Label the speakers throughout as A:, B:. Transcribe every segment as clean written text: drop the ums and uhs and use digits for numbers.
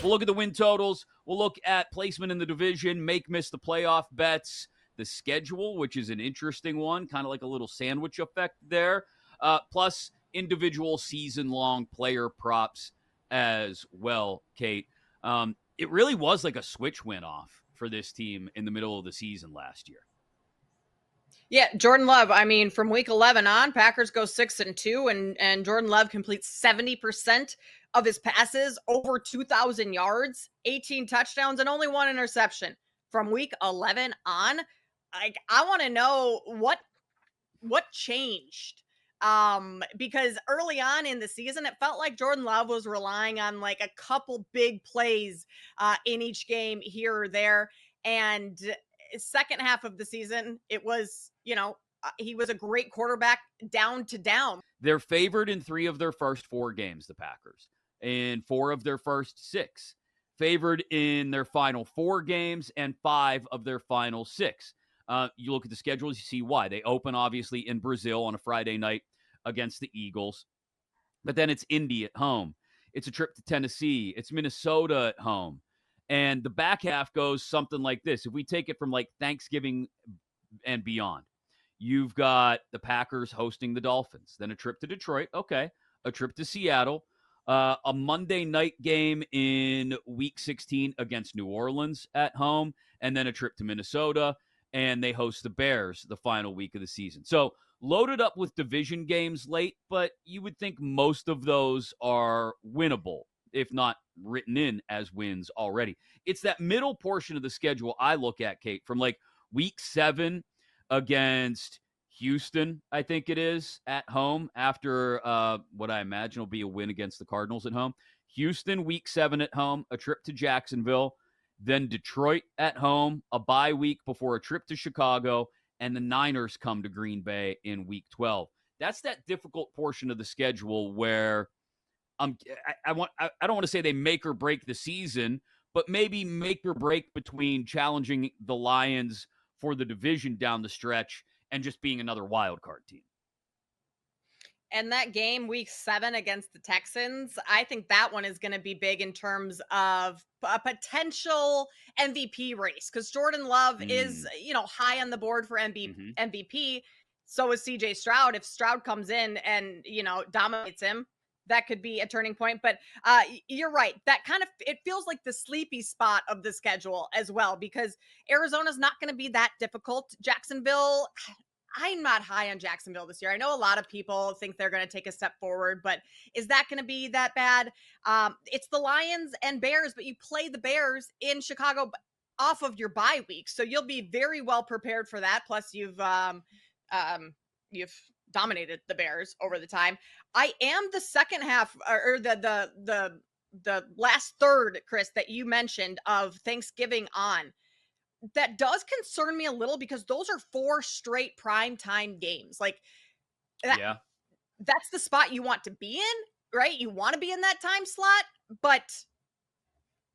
A: We'll look at the win totals. We'll look at placement in the division, miss the playoff bets, the schedule, which is an interesting one, kind of like a little sandwich effect there, plus individual season-long player props as well, Kate. It really was like a switch went off for this team in the middle of the season last year.
B: Yeah, Jordan Love, I mean, from week 11 on, Packers go 6-2, and Jordan Love completes 70% of his passes, over 2,000 yards, 18 touchdowns, and only one interception. From week 11 on, I want to know what changed. Because early on in the season, it felt like Jordan Love was relying on like a couple big plays in each game here or there. And second half of the season, it was, he was a great quarterback down to down.
A: They're favored in 3 of their first 4 games, the Packers, in 4 of their first 6. Favored in their final 4 games and 5 of their final 6. You look at the schedules, you see why. They open, obviously, in Brazil on a Friday night against the Eagles. But then it's Indy at home. It's a trip to Tennessee. It's Minnesota at home. And the back half goes something like this. If we take it from like Thanksgiving and beyond, you've got the Packers hosting the Dolphins, then a trip to Detroit. Okay. A trip to Seattle, a Monday night game in week 16 against New Orleans at home, and then a trip to Minnesota, and they host the Bears the final week of the season. So loaded up with division games late, but you would think most of those are winnable, if not written in as wins already. It's that middle portion of the schedule I look at, Kate, from like week 7 against Houston, I think it is, at home after what I imagine will be a win against the Cardinals at home. Houston, week 7 at home, a trip to Jacksonville, then Detroit at home, a bye week before a trip to Chicago, and the Niners come to Green Bay in week 12. That's that difficult portion of the schedule where I don't want to say they make or break the season, but maybe make or break between challenging the Lions for the division down the stretch and just being another wild card team.
B: And that game, week 7 against the Texans, I think that one is going to be big in terms of a potential MVP race, because Jordan Love is, high on the board for MVP. So is CJ Stroud. If Stroud comes in and, dominates him, that could be a turning point. But you're right. That kind of, it feels like the sleepy spot of the schedule as well, because Arizona's not going to be that difficult. Jacksonville, I'm not high on Jacksonville this year. I know a lot of people think they're going to take a step forward, but is that going to be that bad? It's the Lions and Bears, but you play the Bears in Chicago off of your bye week. So you'll be very well prepared for that. Plus you've dominated the Bears over the time. I am the second half, or the last third, Chris, that you mentioned of Thanksgiving on. That does concern me a little, because those are 4 straight primetime games. Like that's the spot you want to be in, right? You want to be in that time slot, but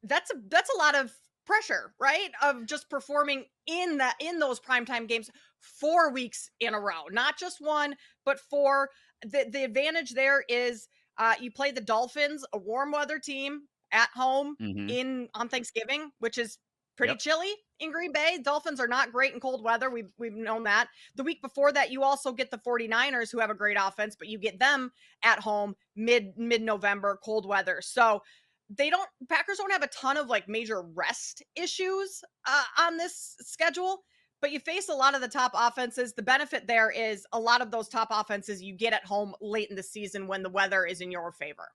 B: that's a lot of pressure, right? Of just performing in those primetime games 4 weeks in a row, not just one, but 4. The advantage there is you play the Dolphins, a warm weather team, at home on Thanksgiving, which is pretty chilly in Green Bay. Dolphins are not great in cold weather. We've known that. The week before that, you also get the 49ers, who have a great offense, but you get them at home mid-November, cold weather. So Packers don't have a ton of like major rest issues on this schedule, but you face a lot of the top offenses. The benefit there is a lot of those top offenses you get at home late in the season when the weather is in your favor.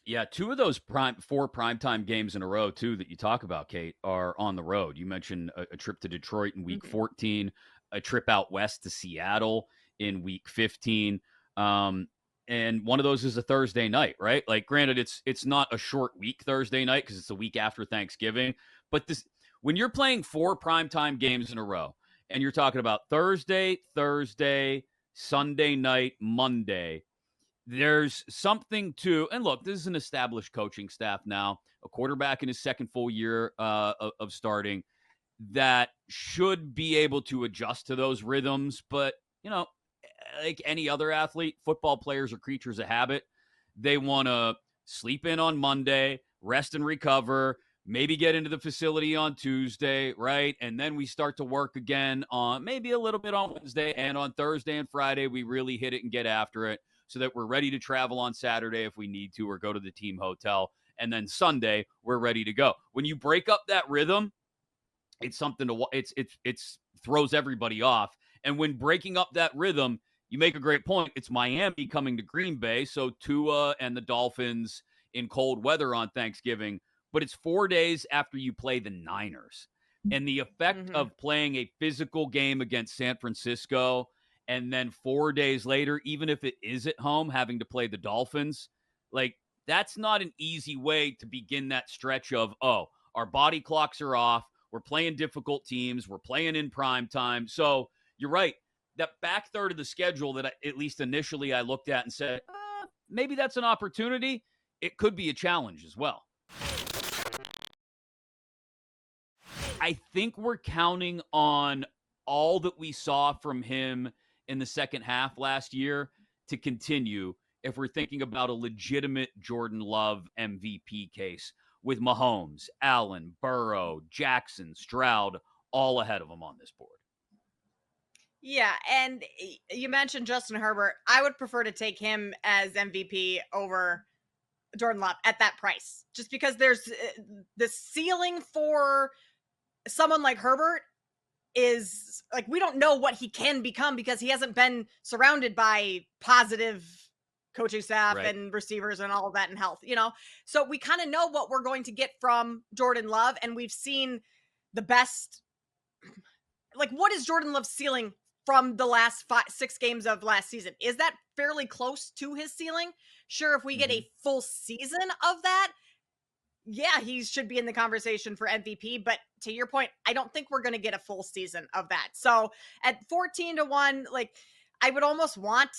A: Yeah, 2 of those 4 primetime games in a row, too, that you talk about, Kate, are on the road. You mentioned a trip to Detroit in week 14, a trip out west to Seattle in week 15. And one of those is a Thursday night, right? Like, granted, it's not a short week Thursday night because it's the week after Thanksgiving. But when you're playing 4 primetime games in a row, and you're talking about Thursday, Sunday night, Monday, there's something to, and look, this is an established coaching staff now, a quarterback in his second full year of starting, that should be able to adjust to those rhythms. But, like any other athlete, football players are creatures of habit. They want to sleep in on Monday, rest and recover, maybe get into the facility on Tuesday, right? And then we start to work again on maybe a little bit on Wednesday, and on Thursday and Friday, we really hit it and get after it so that we're ready to travel on Saturday if we need to, or go to the team hotel. And then Sunday, we're ready to go. When you break up that rhythm, it's something to it's throws everybody off. And when breaking up that rhythm, you make a great point. It's Miami coming to Green Bay, so Tua and the Dolphins in cold weather on Thanksgiving, but it's 4 days after you play the Niners. And the effect of playing a physical game against San Francisco, and then 4 days later, even if it is at home, having to play the Dolphins, like, that's not an easy way to begin that stretch of, oh, our body clocks are off. We're playing difficult teams. We're playing in prime time. So you're right. That back third of the schedule that at least initially I looked at and said, maybe that's an opportunity. It could be a challenge as well. I think we're counting on all that we saw from him in the second half last year to continue if we're thinking about a legitimate Jordan Love MVP case with Mahomes, Allen, Burrow, Jackson, Stroud, all ahead of him on this board.
B: Yeah, and you mentioned Justin Herbert. I would prefer to take him as MVP over Jordan Love at that price, just because there's the ceiling for someone like Herbert is like, we don't know what he can become because he hasn't been surrounded by positive coaching staff and receivers and all of that, and health, so we kind of know what we're going to get from Jordan Love, and we've seen the best. Like, what is Jordan Love's ceiling from the last 6 games of last season? Is that fairly close to his ceiling? Sure, if we get a full season of that, yeah, he should be in the conversation for MVP. But to your point, I don't think we're going to get a full season of that. So at 14-1, like, I would almost want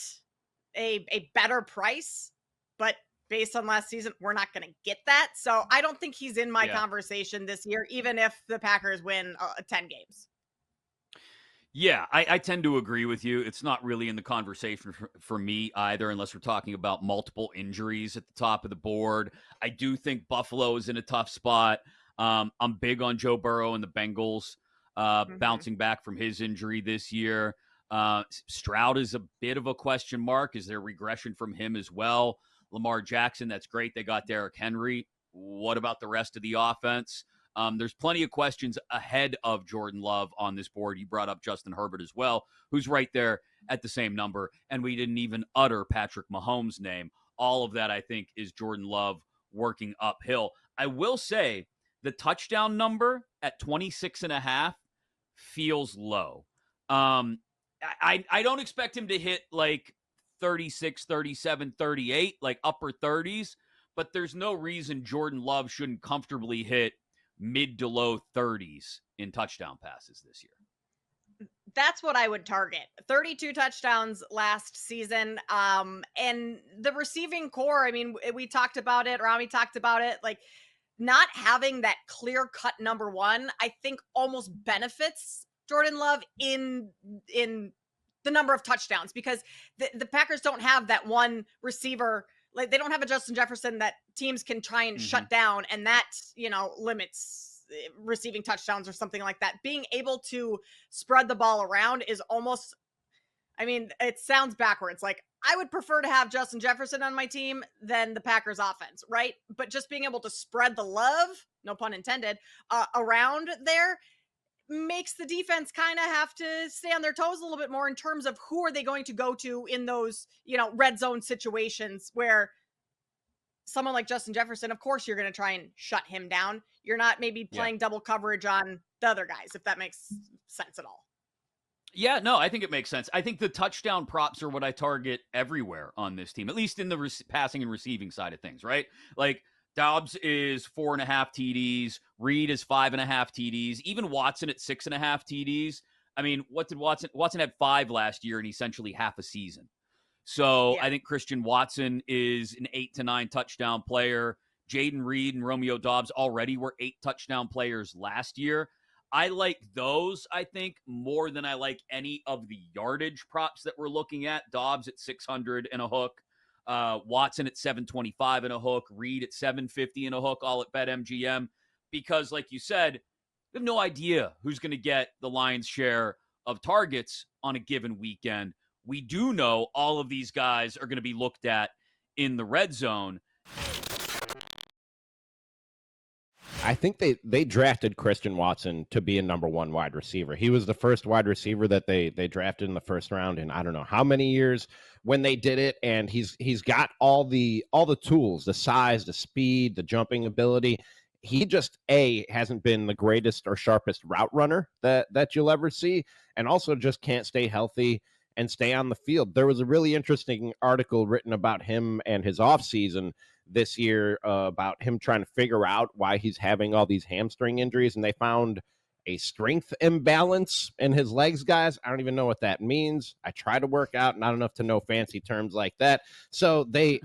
B: a better price, but based on last season, we're not going to get that. So I don't think he's in my conversation this year, even if the Packers win 10 games.
A: Yeah, I tend to agree with you. It's not really in the conversation for me either, unless we're talking about multiple injuries at the top of the board. I do think Buffalo is in a tough spot. I'm big on Joe Burrow and the Bengals bouncing back from his injury this year. Stroud is a bit of a question mark. Is there regression from him as well? Lamar Jackson, that's great. They got Derrick Henry. What about the rest of the offense? There's plenty of questions ahead of Jordan Love on this board. You brought up Justin Herbert as well, who's right there at the same number, and we didn't even utter Patrick Mahomes' name. All of that, I think, is Jordan Love working uphill. I will say the touchdown number at 26.5 feels low. I don't expect him to hit like 36, 37, 38, like upper 30s, but there's no reason Jordan Love shouldn't comfortably hit mid to low 30s in touchdown passes this year.
B: That's what I would target. 32 touchdowns last season. And the receiving core, I mean, we talked about it, Rami talked about it, like, not having that clear cut number one, I think almost benefits Jordan Love in the number of touchdowns, because the Packers don't have that one receiver. Like, they don't have a Justin Jefferson that teams can try and shut down, and that, limits receiving touchdowns or something like that. Being able to spread the ball around is almost, I mean, it sounds backwards. Like, I would prefer to have Justin Jefferson on my team than the Packers offense, right? But just being able to spread the love, no pun intended, around there makes the defense kind of have to stay on their toes a little bit more in terms of who are they going to go to in those, red zone situations where someone like Justin Jefferson, of course, you're going to try and shut him down. You're not maybe playing double coverage on the other guys, if that makes sense at all.
A: Yeah, no, I think it makes sense. I think the touchdown props are what I target everywhere on this team, at least in the passing and receiving side of things, right? Like, Dobbs is 4.5 TDs. Reed is 5.5 TDs. Even Watson at 6.5 TDs. I mean, what did Watson had 5 last year in essentially half a season. So I think Christian Watson is an 8 to 9 touchdown player. Jaden Reed and Romeo Dobbs already were 8 touchdown players last year. I like those, I think, more than I like any of the yardage props that we're looking at. Dobbs at 600 and a hook. Watson at 725 in a hook, Reed at 750 in a hook, all at BetMGM, because, like you said, we have no idea who's going to get the lion's share of targets on a given weekend. We do know all of these guys are going to be looked at in the red zone.
C: I think they drafted Christian Watson to be a number one wide receiver. He was the first wide receiver that they drafted in the first round in I don't know how many years when they did it, and he's got all the tools, the size, the speed, the jumping ability. He just hasn't been the greatest or sharpest route runner that you'll ever see, and also just can't stay healthy and stay on the field. There was a really interesting article written about him and his offseason this year about him trying to figure out why he's having all these hamstring injuries, and they found a strength imbalance in his legs, guys. I don't even know what that means. I try to work out, not enough to know fancy terms like that. So they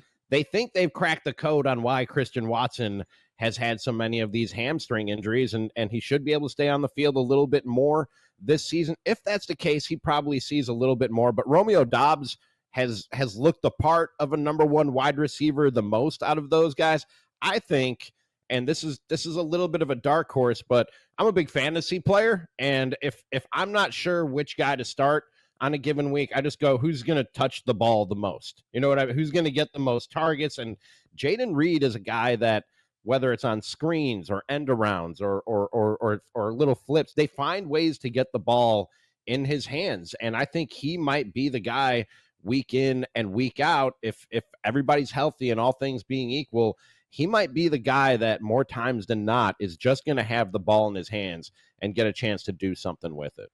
C: think they've cracked the code on why Christian Watson has had so many of these hamstring injuries, and he should be able to stay on the field a little bit more this season. If that's the case, he probably sees a little bit more. But Romeo Doubs has looked the part of a number one wide receiver the most out of those guys. I think, and this is a little bit of a dark horse, but I'm a big fantasy player, and if I'm not sure which guy to start on a given week, I just go, who's going to touch the ball the most? You know what I mean? Who's going to get the most targets? And Jaden Reed is a guy that, whether it's on screens or end arounds or little flips, they find ways to get the ball in his hands. And I think he might be the guy week in and week out. If everybody's healthy and all things being equal, he might be the guy that more times than not is just going to have the ball in his hands and get a chance to do something with it.